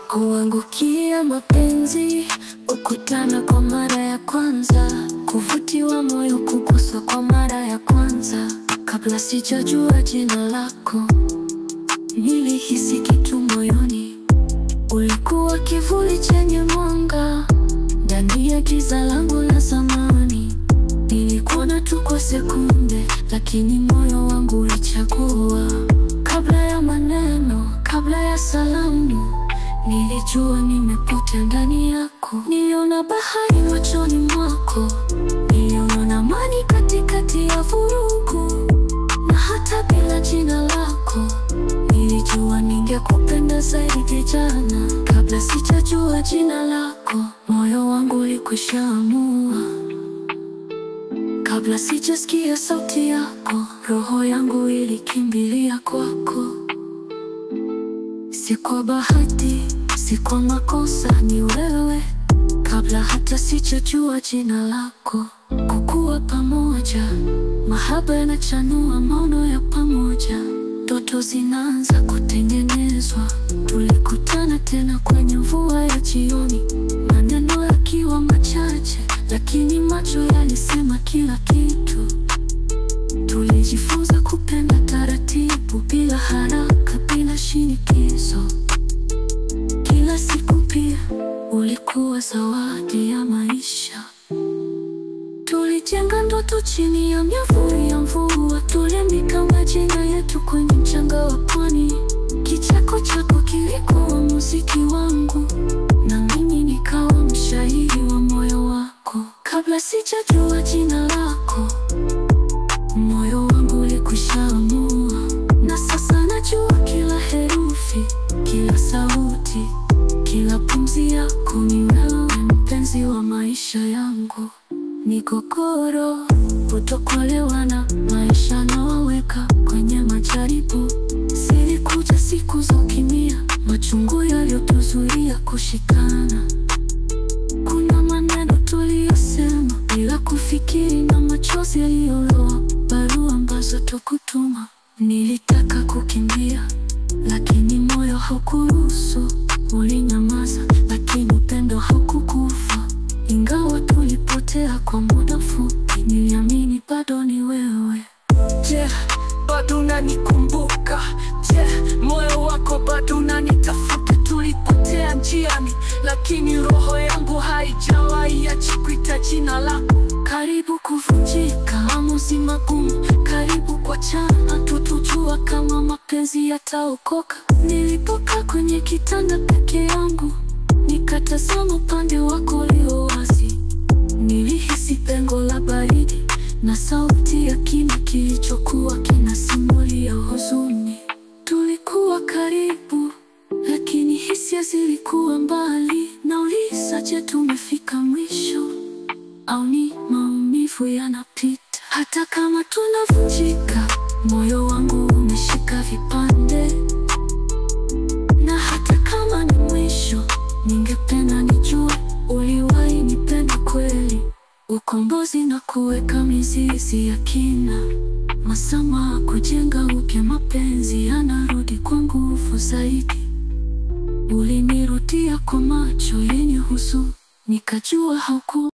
Kuangukia mapenzi, kukutana kwa mara ya kwanza, kuvutiwa moyo, kuguswa kwa mara ya kwanza. Kabla sijajua jina lako, nilihisi kitu moyoni. Ulikuwa kivuli chenye mwanga ndani ya giza langu la zamani. Nilikuona tu kwa sekunde, lakini moyo wangu ulichagua. Kabla ya maneno, kabla ya salamu, nilijua nimepotea ndani yako. Niliona bahari machoni mwako, niliona amani katikati ya vurugu. Na hata bila jina lako, nilijua ningekupenda zaidi jana. Kabla sijajua jina lako, moyo wangu ulikwishaamua. Kabla sijasikia sauti yako, roho yangu ilikimbilia kwako. Si kwa bahati, si kwa makosa, ni wewe. Kabla hata sijajua jina lako, kukuwa pamoja, mahaba yanachanua maono ya pamoja. Ndoto zinaanza kutengenezwa, tulikutana tena kwenye mvua ya jioni. Maneno yakiwa machache, lakini macho yalisema kila kitu. Tulijifunza kupenda taratibu, bila haraka, bila shinikizo. Kila siku pia ulikuwa zawadi ya maisha. Tulijenga ndoto chini ya miavuli ya mvua, tuliandika majina yetu kwenye mchanga wa pwani. Kicheko chako kilikuwa muziki wangu, na mimi nikawa mshairi wa moyo wako. Kabla sijajua jina lako, moyo wangu ulikwishaamua. Na sasa najua kila herufi, kila sauti, kila pumzi yako. Ni wewe mpenzi wa maisha yangu. Migogoro, kutokuelewana, maisha yanawaweka kwenye majaribu. Zilikuja siku za ukimya, machungu yaliyotuzuia kushikana. Kuna maneno tuliyosema bila kufikiri, na machozi yaliyoloa, barua ambazo tukutuma. Nilitaka kukimbia, lakini moyo haukuruhusu. Ulinyamaza, lakini upendo haukukufa. Ingawa tulipotea kwa muda mfupi, niliamini bado ni wewe. Je, bado unanikumbuka? Je, moyo wako bado unanitafuta? Tulipotea njiani, lakini roho yangu haijawahi acha kuita jina lako. Karibu kuvunjika, maamuzi magumu, karibu kuachana. Tutujua kama mapenzi yataokoka. Nilipokaa kwenye kitanda peke yangu, nikatazama upande wako ulio wazi. Nilihisi pengo la baridi na sauti ya kimya kilichokuwa kinasimulia huzuni. Tulikuwa karibu, lakini hisia zilikuwa mbali. Nauliza, je, tumefika mwisho, au ni maumivu yanapita? Hata kama tunavunjika, moyo wangu umeshika vipande. Na hata kama ni mwisho, ningependa nijue uliwahi nipenda kweli. Ukombozi na kuweka mizizi ya kina, masamaha, kujenga upya mapenzi yanarudi kwa nguvu zaidi. Ulinirudia kwa macho yenye huzuni, nikajua hauku